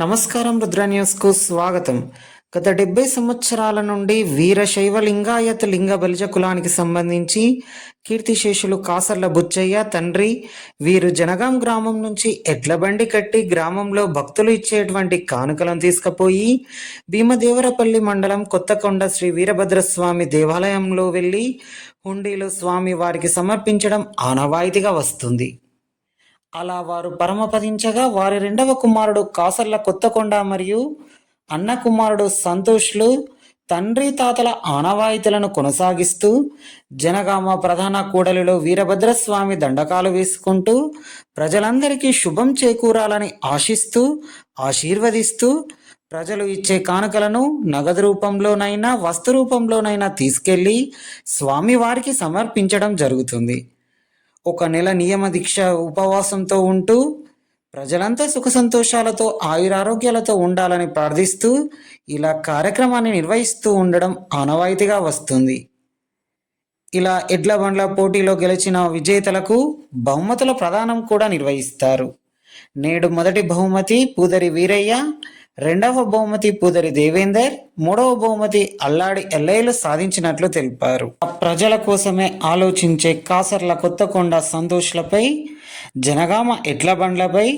నమస్కారం, రుద్ర న్యూస్కు స్వాగతం. గత 70 సంవత్సరాల నుండి వీరశైవ లింగాయత లింగ బలిజ కులానికి సంబంధించి కీర్తిశేషులు కాసర్ల బుచ్చయ్య తండ్రి వీరు జనగాం గ్రామం నుంచి ఎడ్లబండి కట్టి గ్రామంలో భక్తులు ఇచ్చేటువంటి కానుకలను తీసుకుపోయి భీమదేవరపల్లి మండలం కొత్తకొండ శ్రీ వీరభద్రస్వామి దేవాలయంలో వెళ్ళి హుండీలో స్వామి వారికి సమర్పించడం ఆనవాయితీగా వస్తుంది. అలా వారు పరమపదించగా వారి రెండవ కుమారుడు కాసర్ల కొత్తకొండ మరియు అన్న కుమారుడు సంతోష్లు తండ్రి తాతల ఆనవాయితీలను కొనసాగిస్తూ జనగామ ప్రధాన కూడలిలో వీరభద్రస్వామి దండకాలు వేసుకుంటూ ప్రజలందరికీ శుభం చేకూరాలని ఆశిస్తూ ఆశీర్వదిస్తూ ప్రజలు ఇచ్చే కానుకలను నగదు రూపంలోనైనా వస్తు రూపంలోనైనా తీసుకెళ్లి స్వామివారికి సమర్పించడం జరుగుతుంది. ఒక నెల నియమ దీక్ష ఉపవాసంతో ఉంటూ ప్రజలంతా సుఖ సంతోషాలతో ఆయురారోగ్యాలతో ఉండాలని ప్రార్థిస్తూ ఇలా కార్యక్రమాన్ని నిర్వహిస్తూ ఉండడం ఆనవాయితీగా వస్తుంది. ఇలా ఎడ్ల బండ్ల పోటీలో గెలిచిన విజేతలకు బహుమతుల ప్రదానం కూడా నిర్వహిస్తారు. నేడు మొదటి బహుమతి పూదరి వీరయ్య, రెండవ బహుమతి పూదరి దేవేందర్, మూడవ బహుమతి అల్లాడి ఎల్లయ్యలు సాధించినట్లు తెలిపారు. ప్రజల కోసమే ఆలోచించే కాసర్ల కొత్తకొండ సంతోష్లపై జనగామ ఎడ్ల బండ్లపై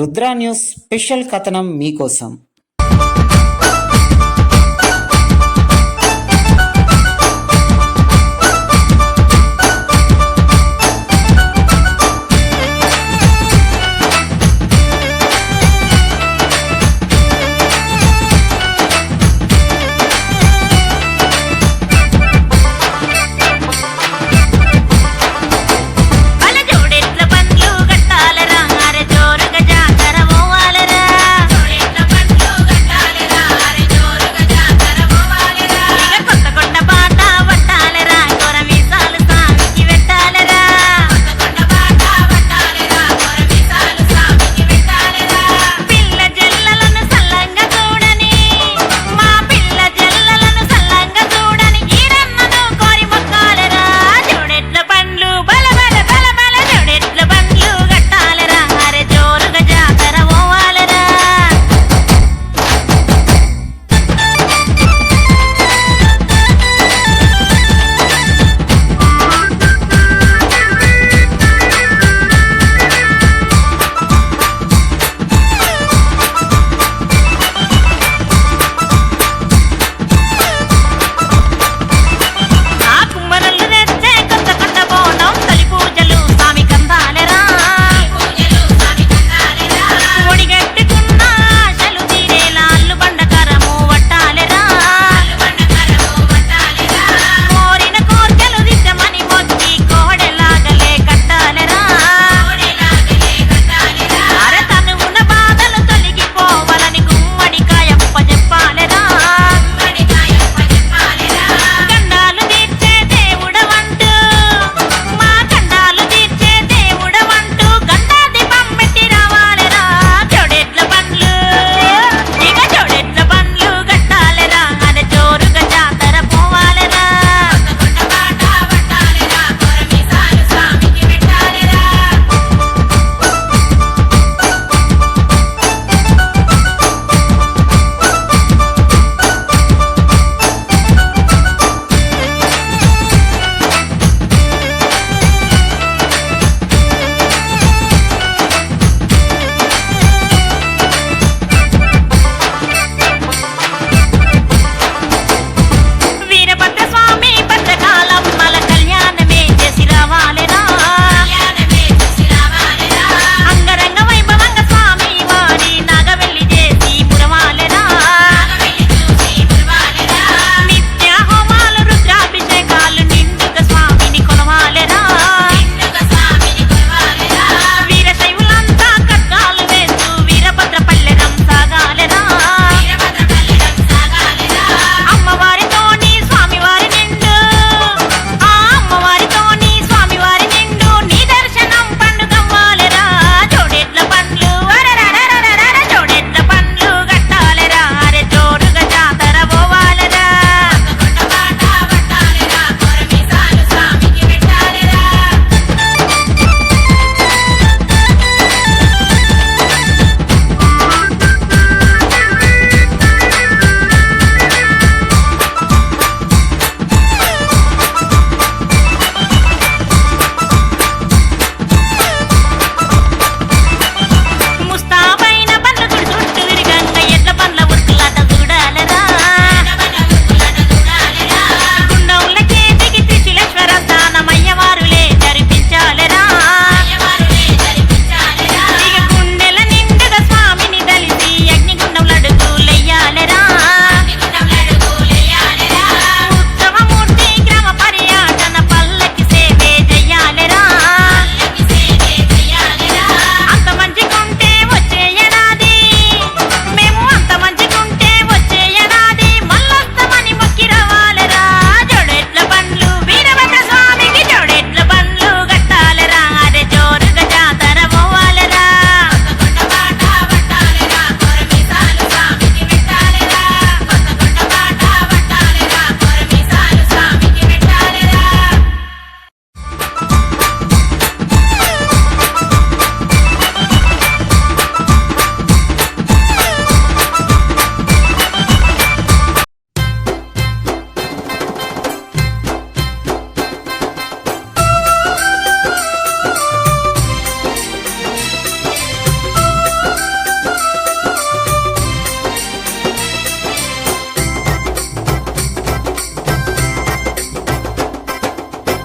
రుద్ర న్యూస్ స్పెషల్ కథనం మీకోసం. జోరుగా జాతర పోవాలరా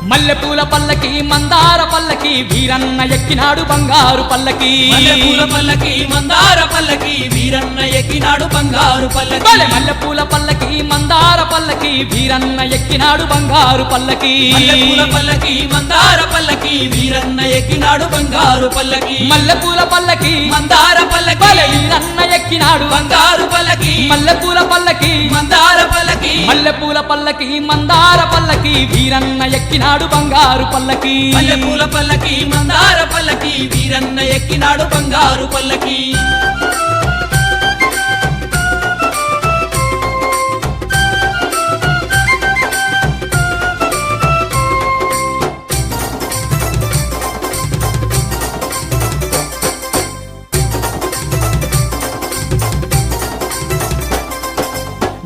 మల్లెపూల పల్లకి మందార పల్లకి వీరన్న ఎక్కినాడు బంగారు పల్లకి మల్లెపూల పల్లకి మందార పల్లకి వీరన్న ఎక్కినాడు బంగారు పల్లకి మల్లెపూల పల్లకి మందార పల్లకి వీరన్న ఎక్కినాడు బంగారు పల్లకి మల్లెపూల పల్లకి మందార పల్లకి వీరన్న ఎక్కినాడు బంగారు పల్లకి మల్లెపూల పల్లకి మందార పల్లకి వీరన్న ఎక్కినాడు బంగారు పల్లకి మల్లెపూల పల్లకి మందార పల్లకి మల్లెపూల పల్లకి మందార పల్లకి వీరన్న ఎక్కినాడు బంగారు పల్లకి మల్లెపూల పల్లకి మందార పల్లకి వీరన్న ఎక్కినాడు బంగారు పల్లకి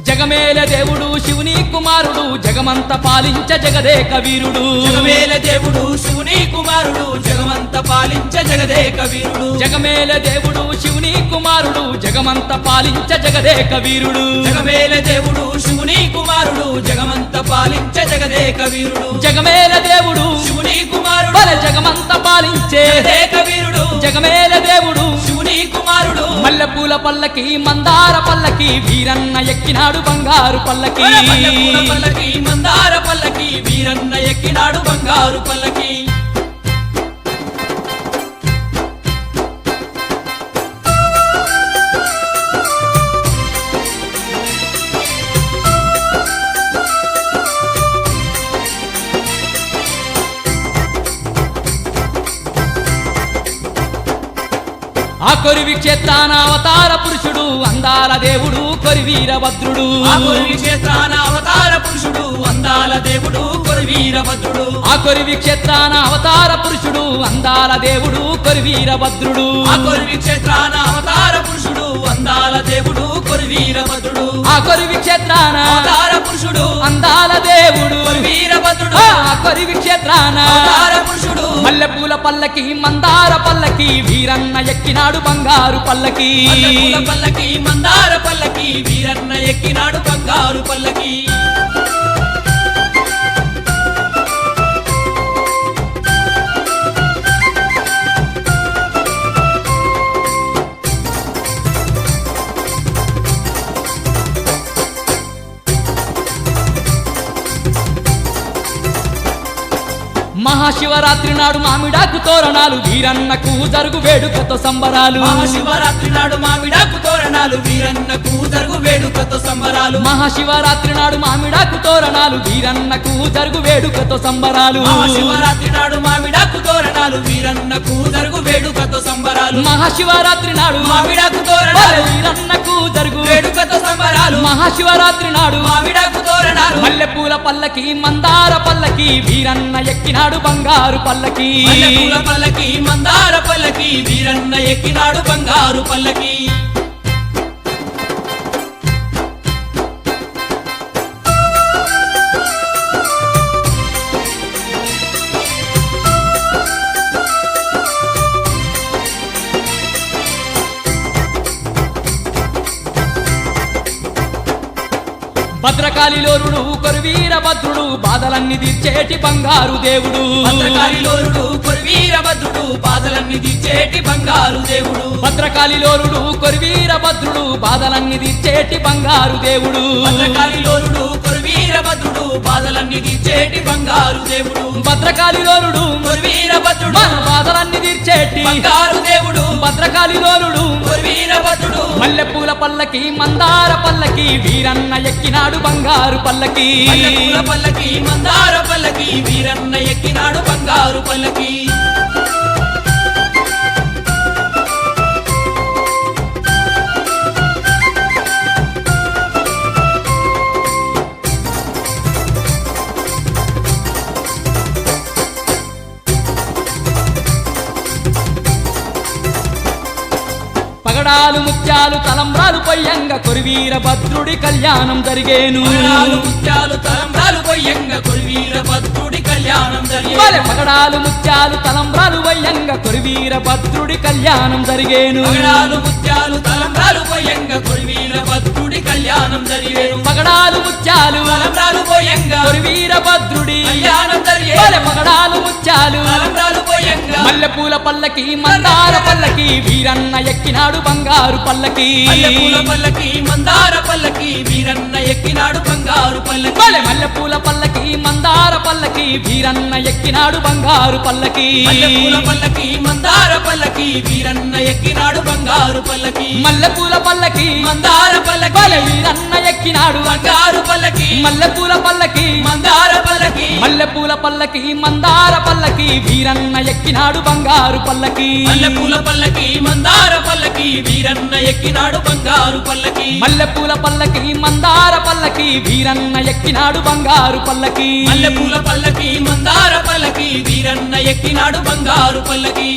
జగమేల దేవుడు శివుని కుమారుడు జగమంత పాలించ జగదేక వీరుడు జగమేల దేవుడు శివుని కుమారుడు జగమంత పాలించ జగదేక వీరుడు జగమేల దేవుడు శివుని కుమారుడు జగమంత పాలించ జగదేక వీరుడు జగమేల దేవుడు శివుని కుమారుడు జగమంత పాలించ జగదేక వీరుడు జగమేల దేవుడు శివుని కుమారుడు జగమంత పాలించే జగదేక వీరుడు జగమేల దేవుడు శివుని కుమారుడు మల్లెపూల పల్లకి మందార పల్లకి వీరన్న ఎక్కినాడు బంగారు పల్లకి మల్లెపూల పల్లకి మందార పల్లకి వీరన్న ఎక్కినాడు బంగారు పల్లకి ఆ కొరివి క్షేత్రాన అవతార పురుషుడు అందాల దేవుడు కొరివీరభద్రుడు ఆ కొరివి క్షేత్రాన అవతార పురుషుడు అందాల దేవుడు కొరివీరభద్రుడు ఆ కొరివి క్షేత్రాన అవతార పురుషుడు అందాల దేవుడు కొరివీరభద్రుడు ఆ కొరివి క్షేత్రాన అవతార పురుషుడు అందాల దేవుడు కొరివీరభద్రుడు ఆ కొరివి క్షేత్రాన అవతార పురుషుడు అందాల దేవుడు కొరివీరభద్రుడు ఆ కొరివి క్షేత్రాన అవతార పురుషుడు మల్లెపూల పల్లకి మందార పల్లకి వీరన్న ఎక్కినాడు బంగారు పల్లకి మల్లెపూల పల్లకి మందార పల్లకి వీరన్న ఎక్కినాడు బంగారు పల్లకి మహాశివరాత్రి నాడు మామిడాకు తోరణాలు వీరన్నకు జరుగు వేడుకతో సంబరాలు మహాశివరాత్రి నాడు మామిడాకు తోరణాలు వీరన్నకు జరుగు వేడుకతో సంబరాలు మహాశివరాత్రి నాడు మామిడాకు తోరణాలు వీరన్నకు జరుగు వేడుకతో సంబరాలు మహాశివరాత్రి నాడు మామిడాకు తోరణాలు వీరన్నకు జరుగు వేడుకతో సంబరాలు మహాశివరాత్రి నాడు మామిడాకు తోరణాలు వీరన్నకు జరుగు వేడుకతో సంబరాలు మహాశివరాత్రి నాడు మామిడాకు తోరణాలు మల్లెపూల పల్లకి మందార పల్లకి వీరన్న ఎక్కినాడు బంగారు పల్లకి మల్లెపూల పల్లకి మందార పల్లకి వీరన్న ఎక్కినాడు బంగారు పల్లకి భద్రకాళిలోరుడు కొరివీరభద్రుడు బాధలన్నీ తీర్చేటి బంగారు దేవుడు భద్రకాళిలోరుడు కొరివీరభద్రుడు బాధలన్నీ తీర్చేటి బంగారు దేవుడు భద్రకాళిలోరుడు కొరివీరభద్రుడు బాధలన్నీ తీర్చేటి బంగారు దేవుడు భద్రకాళిలోరుడు కొరివీరభద్రుడు బాధలన్నీ తీర్చేటి బంగారు దేవుడు భద్రకాళిలోరుడు కొరివీరభద్రుడు మన బాధలన్నీ తీర్చేటి బంగారు దేవుడు భద్రకాళిలోరుడు కొరివీరభద్రుడు మల్లెపూల పల్లకి మందార పల్లకి వీరన్న ఎక్కినాడు బంగారు పల్లకి మల్లెపూల పల్లకి మందార పల్లకి వీరన్న ఎక్కినాడు బంగారు పల్లకి పగడాలు ముత్యాలు తలంబ్రాలు పొయ్యంగా కొరివీరభద్రుడి కళ్యాణం జరిగేను పగడాలు ముత్యాలు తలంబ్రాలు పొయ్యంగా కొరివీరభద్రుడి కళ్యాణం జరిగేను బలె పగడాలు ముత్యాలు తలంబ్రాలు వయ్యంగా కొరివీర భద్రుడి కళ్యాణం జరిగేను పగడాలు ముత్యాలు తలంబ్రాలు పోయంగా కొరివీర భద్రుడి కళ్యాణం జరిగేను పగడాలు ముత్యాలు తలంబ్రాలు పోయంగా కొరివీర భద్రుడి కళ్యాణం జరిగేను బలె పగడాలు ముత్యాలు తలంబ్రాలు పోయంగా మల్లెపూల పల్లకి మందార పల్లకి వీరన్న ఎక్కినాడు బంగారు పల్లకి మల్లెపూల పల్లకి మందార పల్లకి వీరన్న ఎక్కినాడు బంగారు పల్లకి బలె మల్లెపూల పల్లకి మందార పల్లకి వీరన్న ఎక్కినాడు బంగారు పల్లకి మల్లెపూల పల్లకి మందార పల్లకి వీరన్న ఎక్కినాడు బంగారు పల్లకి మల్లెపూల పల్లకి మందార పల్లకి బలె వీరన్న ఎక్కినాడు బంగారు పల్లకి మల్లెపూల పల్లకి మందార పల్లకి మల్లెపూల పల్లకి మందార పల్లకి వీరన్న ఎక్కినాడు బంగారు పల్లకి మల్లెపూల పల్లకి మందార పల్లకి వీరన్న ఎక్కినాడు బంగారు పల్లకి మల్లెపూల పల్లకి మందార పల్లకి వీరన్న ఎక్కినాడు బంగారు పల్లకి మల్లెపూల పల్లకి మందార పల్లకి వీరన్న ఎక్కినాడు బంగారు పల్లకి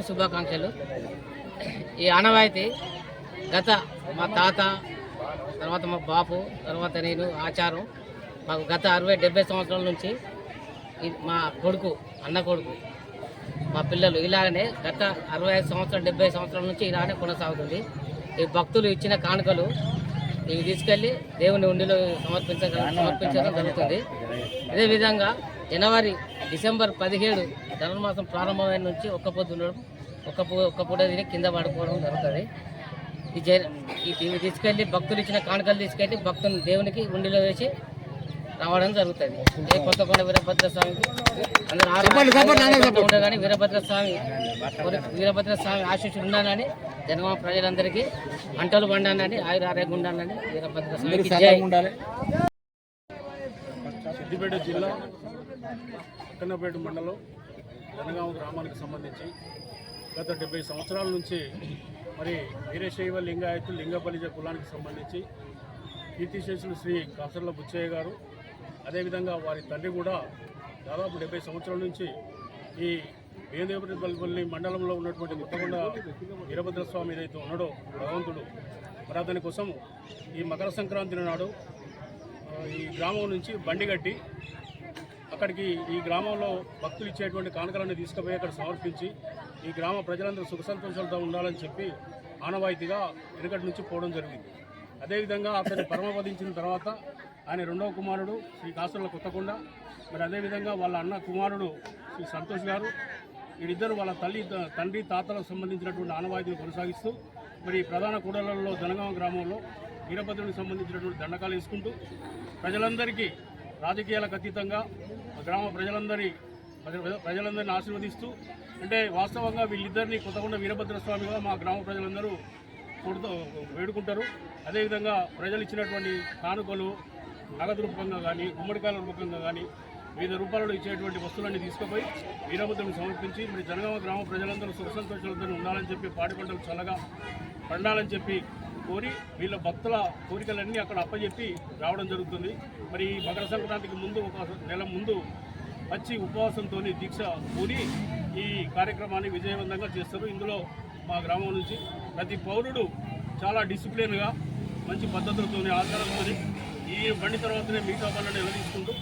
శుభాకాంక్షలు. ఈ ఆనవాయితీ గత మా తాత తర్వాత మా బాపు, తర్వాత నేను ఆచారం. మాకు గత 60-70 సంవత్సరాల నుంచి మా కొడుకు, అన్న కొడుకు, మా పిల్లలు ఇలాగనే గత 65 సంవత్సరాలు 70 సంవత్సరాల నుంచి ఇలానే కొనసాగుతుంది. ఈ భక్తులు ఇచ్చిన కానుకలు ఇవి తీసుకెళ్ళి దేవుని ఉండిలో సమర్పించడం జరుగుతుంది. అదేవిధంగా డిసెంబర్ 17 ధనుర్మాసం ప్రారంభమైన నుంచి ఒక్క పొద్దు ఉండడం, ఒక్క పూట తిని కింద పడుకోవడం జరుగుతుంది. ఇవి తీసుకెళ్ళి భక్తులు ఇచ్చిన కానుకలు తీసుకెళ్ళి భక్తుని దేవునికి ఉండిలో వేసి రావడం జరుగుతుంది. కొత్తకొండ వీరభద్ర స్వామికి అందరూ ఉండగానే వీరభద్ర స్వామి ఆశీస్సులు ఉండాలని, జనగామ ప్రజలందరికీ పంటలు పండాలని, ఆయుర ఆరోగ్యం ఉండాలని వీరభద్ర స్వామికి జై. సిద్దిపేట జిల్లా అక్కన్నపేట మండలం జనగామ గ్రామానికి సంబంధించి గత 70 సంవత్సరాల నుంచి మరి వీరశైవ లింగాయతు లింగబలిజ కులానికి సంబంధించి కీర్తిశేషులు శ్రీ కాసర్ల బుచ్చయ్య గారు, అదేవిధంగా వారి తండ్రి కూడా దాదాపు 70 సంవత్సరాల నుంచి ఈ వేదేపల్లి మండలంలో ఉన్నటువంటి ముత్తకొండ వీరభద్ర స్వామి ఏదైతే ఉన్నాడో భగవంతుడు, మరి అతని కోసం ఈ మకర సంక్రాంతి నాడు ఈ గ్రామం నుంచి బండి కట్టి అక్కడికి ఈ గ్రామంలో భక్తులు ఇచ్చేటువంటి కానుకలన్నీ తీసుకుపోయి అక్కడ సమర్పించి ఈ గ్రామ ప్రజలందరూ సుఖ సంతోషాలతో ఉండాలని చెప్పి ఆనవాయితీగా వెనుకటి నుంచి పోవడం జరిగింది. అదేవిధంగా అతన్ని పరమపదించిన తర్వాత ఆయన రెండవ కుమారుడు శ్రీ కాసర్ల కొత్తకొండ, మరి అదేవిధంగా వాళ్ళ అన్న కుమారుడు శ్రీ సంతోష్ గారు, వీరిద్దరు వాళ్ళ తండ్రి తాతలకు సంబంధించినటువంటి ఆనవాయితీని కొనసాగిస్తూ మరి ప్రధాన కూడళ్లలో జనగామ గ్రామంలో వీరభద్రునికి సంబంధించినటువంటి దండకాలు వేసుకుంటూ ప్రజలందరికీ రాజకీయాలకు అతీతంగా గ్రామ ప్రజలందరినీ ఆశీర్వదిస్తూ, అంటే వాస్తవంగా వీళ్ళిద్దరినీ కొత్తకొండ వీరభద్ర స్వామిగా మా గ్రామ ప్రజలందరూ వేడుకుంటారు. అదేవిధంగా ప్రజలు ఇచ్చినటువంటి కానుకలు నగదు రూపంగా కానీ గుమ్మడికాయల రూపంగా కానీ వివిధ రూపాలలో ఇచ్చేటువంటి వస్తువులన్నీ తీసుకుపోయి వీరభద్రుని సమర్పించి మరి జనగామ గ్రామ ప్రజలందరూ సుఖ సంతోషాలతో ఉండాలని చెప్పి, పాడి పంటలు చల్లగా పండాలని చెప్పి కోరి వీళ్ళ భక్తుల కోరికలన్నీ అక్కడ అప్పచెప్పి రావడం జరుగుతుంది. మరి ఈ మకర సంక్రాంతికి ముందు ఒక నెల ముందు వచ్చి ఉపవాసంతో దీక్ష కూరి ఈ కార్యక్రమాన్ని విజయవంతంగా చేస్తారు. ఇందులో మా గ్రామం నుంచి ప్రతి పౌరుడు చాలా డిసిప్లిన్గా మంచి పద్ధతులతో ఆచారంతో ఈ బండి తర్వాతనే మిగతా పనులను నిలదీసుకుంటూ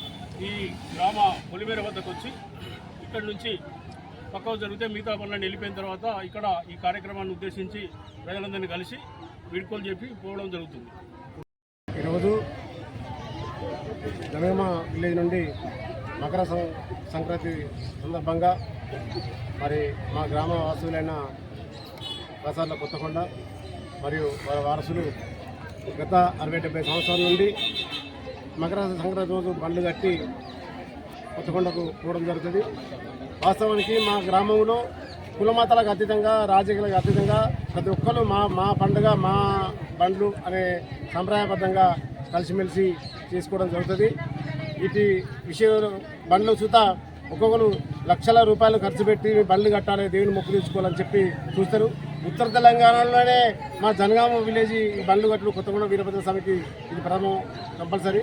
ఈ గ్రామ పొలిమేర వద్దకు వచ్చి ఇక్కడి నుంచి పక్కకు జరిగితే మిగతా పనులను వెళ్ళిపోయిన తర్వాత ఇక్కడ ఈ కార్యక్రమాన్ని ఉద్దేశించి ప్రజలందరినీ కలిసి వీడ్కోలు చెప్పి పోవడం జరుగుతుంది. ఈరోజు జనగామ విలేజ్ నుండి మకర సంక్రాంతి సందర్భంగా మరి మా గ్రామ వాసులైన కాసర్ల కొత్తకొండ మరియు వారి వారసులు గత 60-70 సంవత్సరాల నుండి మకర సంక్రాంతి రోజు బండ్లు కట్టి కొత్తకొండకు పోవడం జరుగుతుంది. వాస్తవానికి మా గ్రామంలో కులమతాలకు అతీతంగా, రాజకీయాలకు అతీతంగా ప్రతి ఒక్కరు మా పండుగ మా బండ్లు అనే సంప్రదాయబద్ధంగా కలిసిమెలిసి చేసుకోవడం జరుగుతుంది. ఇటు విషయంలో బండ్లు చూత ఒక్కొక్కరు లక్షల రూపాయలు ఖర్చు పెట్టి బండ్లు కట్టాలి, దేవుని మొక్కు తీర్చుకోవాలని చెప్పి చూస్తారు. ఉత్తర తెలంగాణలోనే మా జనగామ విలేజ్ ఈ బండ్లు కట్టడం కొత్తగూడ వీరభద్ర స్వామికి ఇది ప్రథమం కంపల్సరీ.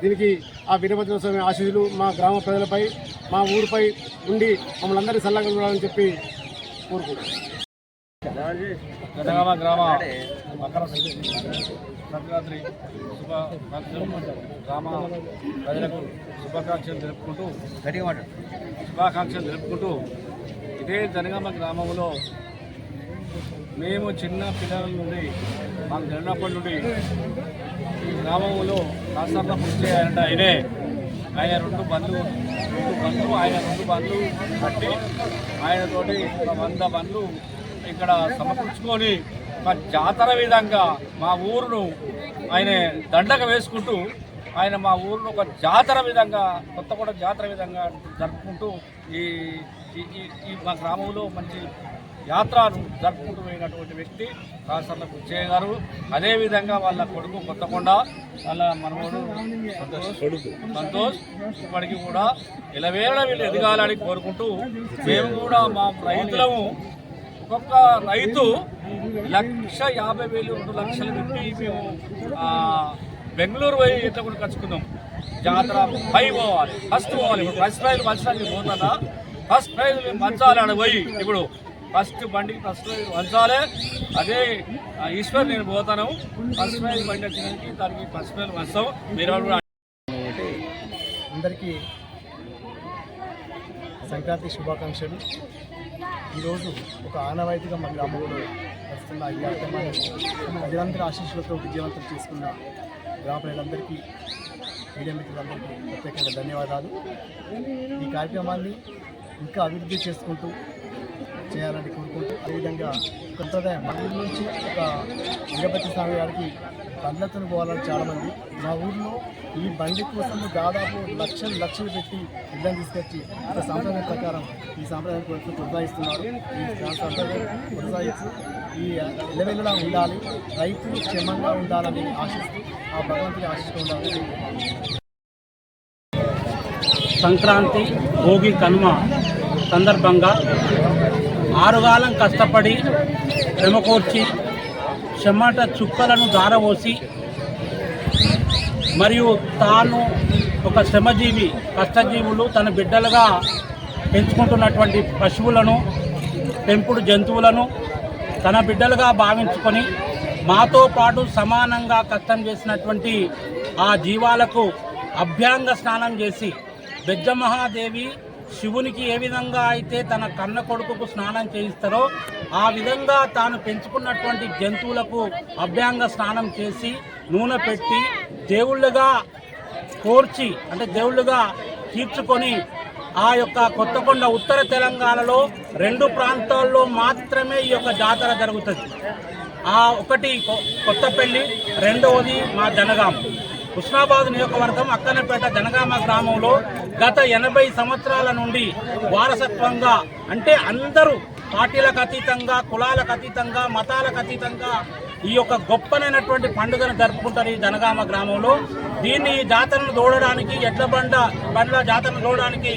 దీనికి ఆ వీరభద్ర స్వామి ఆశీస్సులు మా గ్రామ ప్రజలపై, మా ఊరిపై ఉండి మమ్మల్ని అందరినీ సల్లగా చూడాలని చెప్పి కోరుకుంటున్నాం. జనగామ గ్రామ మకర సంక్రాంతి గ్రామ ప్రజలకు శుభాకాంక్షలు తెలుపుకుంటూ ఇదే జనగామ గ్రామంలో మేము చిన్న పిల్లల నుండి మాకు జరిగినప్పటి నుండి ఈ గ్రామంలో కాసర్ల బుచ్చయ్య అంటే ఆయన రెండు బండ్లు కట్టి ఆయనతోటి 100 బండ్లు ఇక్కడ సమకూర్చుకొని ఒక జాతర విధంగా మా ఊరును ఆయన దండక వేసుకుంటూ ఆయన మా ఊరును ఒక జాతర విధంగా కొత్తగూడ జాతర విధంగా జరుపుకుంటూ ఈ మా గ్రామంలో మంచి యాత్రను జరుపుకుంటూ పోయినటువంటి వ్యక్తి కాసర్ల బుచ్చయ్య గారు. అదేవిధంగా వాళ్ళ కొడుకు కొత్తకొండ, వాళ్ళ మనవడు సంతోష్ ఇప్పటికీ కూడా ఇలవేళ వీళ్ళు ఎదగాలని కోరుకుంటూ మేము కూడా మా రైతులము ఒక్కొక్క రైతు 1,50,000 2 లక్షలు పెట్టి మేము బెంగళూరు పోయి ఎట్లా కూడా ఖర్చుకున్నాం. జాతర పై పోవాలి, ఫస్ట్ పోవాలి. ఇప్పుడు ఫస్ట్ ప్రైజ్ మంచాలని పోతుందా, ఫస్ట్ ప్రైజ్ మేము మంచాలని పోయి ఇప్పుడు ఫస్ట్ బండికి ఫస్ట్ ప్రైజ్ వంచాలి. అదే ఈశ్వర్ నేను పోతాను, ఫస్ట్ ప్రైజ్ బండి వచ్చినానికి దానికి ఫస్ట్ ప్రైజ్ వంచాం. మీరు కూడా అందరికీ సంక్రాంతి శుభాకాంక్షలు. ఈరోజు ఒక ఆనవాయితీగా మా గ్రామంలో వస్తున్న ఈ కార్యక్రమాన్ని ప్రజలందరి ఆశీస్సులతో విజయవంతం చేసుకున్న గ్రామ ప్రజలందరికీ, మీడియా మిత్రులందరికీ ప్రత్యేకంగా ధన్యవాదాలు. ఈ కార్యక్రమాన్ని ఇంకా అభివృద్ధి చేసుకుంటూ చేయాలని కోరుకుంటూ, అదేవిధంగా సంప్రదాయం మా ఊరి నుంచి ఒక వీరభద్ర స్వామి గారికి బండ్లతో పోవాలని చాలామంది. మా ఊరిలో ఈ బండి కోసం దాదాపు లక్షలు పెట్టి ఇళ్ళని తీసుకొచ్చి ఒక సాంప్రదాయం ప్రకారం ఈ సాంప్రదాయం కొనసాగిస్తున్నారు. ఈ సాంప్రదాయం కొనసాగిస్తూ ఈ ఎల్లవెల్లలా ఉండాలి, రైతులు క్షేమంగా ఉండాలని ఆశిస్తూ ఆ భగవంతుని ఆశిస్తూ ఉండాలి. సంక్రాంతి భోగి కనుమ సందర్భంగా ఆరుగాలం కష్టపడి శ్రమకూర్చి చెమట చుక్కలను దారపోసి మరియు తాను ఒక శ్రమజీవి కష్టజీవులు తన బిడ్డలుగా పెంచుకుంటున్నటువంటి పశువులను పెంపుడు జంతువులను తన బిడ్డలుగా భావించుకొని మాతో పాటు సమానంగా కష్టం చేసినటువంటి ఆ జీవాలకు అభ్యంగ స్నానం చేసి బెజ్జమహాదేవి శివునికి ఏ విధంగా అయితే తన కన్న కొడుకుకు స్నానం చేయిస్తారో ఆ విధంగా తాను పెంచుకున్నటువంటి జంతువులకు అభ్యంగ స్నానం చేసి నూనె పెట్టి దేవుళ్ళుగా కోర్చి అంటే దేవుళ్ళుగా తీర్చుకొని ఆ యొక్క కొత్తకొండ ఉత్తర తెలంగాణలో 2 ప్రాంతాల్లో మాత్రమే ఈ యొక్క జాతర జరుగుతుంది. ఒకటి కొత్తపల్లి, రెండవది మా జనగాం. హుస్నాబాద్ నియోజకవర్గం అక్కన్నపేట జనగామ గ్రామంలో గత 80 సంవత్సరాల నుండి వారసత్వంగా అంటే అందరూ పార్టీలకు అతీతంగా, కులాలకు అతీతంగా, మతాలకు అతీతంగా ఈ యొక్క గొప్పనైనటువంటి పండుగను జరుపుకుంటారు ఈ జనగామ గ్రామంలో. దీన్ని జాతరను చూడడానికి బండ్ల జాతరను చూడడానికి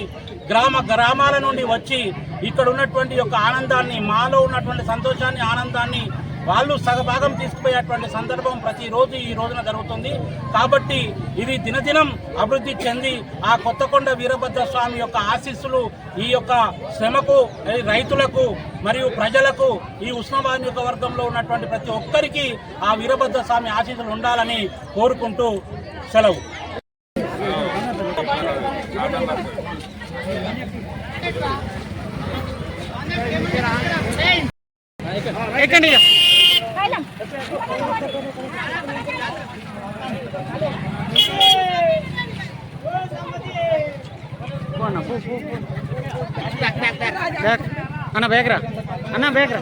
గ్రామాల నుండి వచ్చి ఇక్కడ ఉన్నటువంటి యొక్క ఆనందాన్ని, మాలో ఉన్నటువంటి సంతోషాన్ని, ఆనందాన్ని వాళ్ళు సగభాగం తీసుకుపోయేటువంటి సందర్భం ప్రతిరోజు ఈ రోజున జరుగుతుంది. కాబట్టి ఇది దినదినం అభివృద్ధి చెంది ఆ కొత్తకొండ వీరభద్ర స్వామి యొక్క ఆశీస్సులు ఈ యొక్క శ్రమకు, రైతులకు మరియు ప్రజలకు ఈ ఉస్మానాబాద్ నియోజకవర్గంలో ఉన్నటువంటి ప్రతి ఒక్కరికి ఆ వీరభద్ర స్వామి ఆశీస్సులు ఉండాలని కోరుకుంటూ సెలవు. అన్న బేగ్రా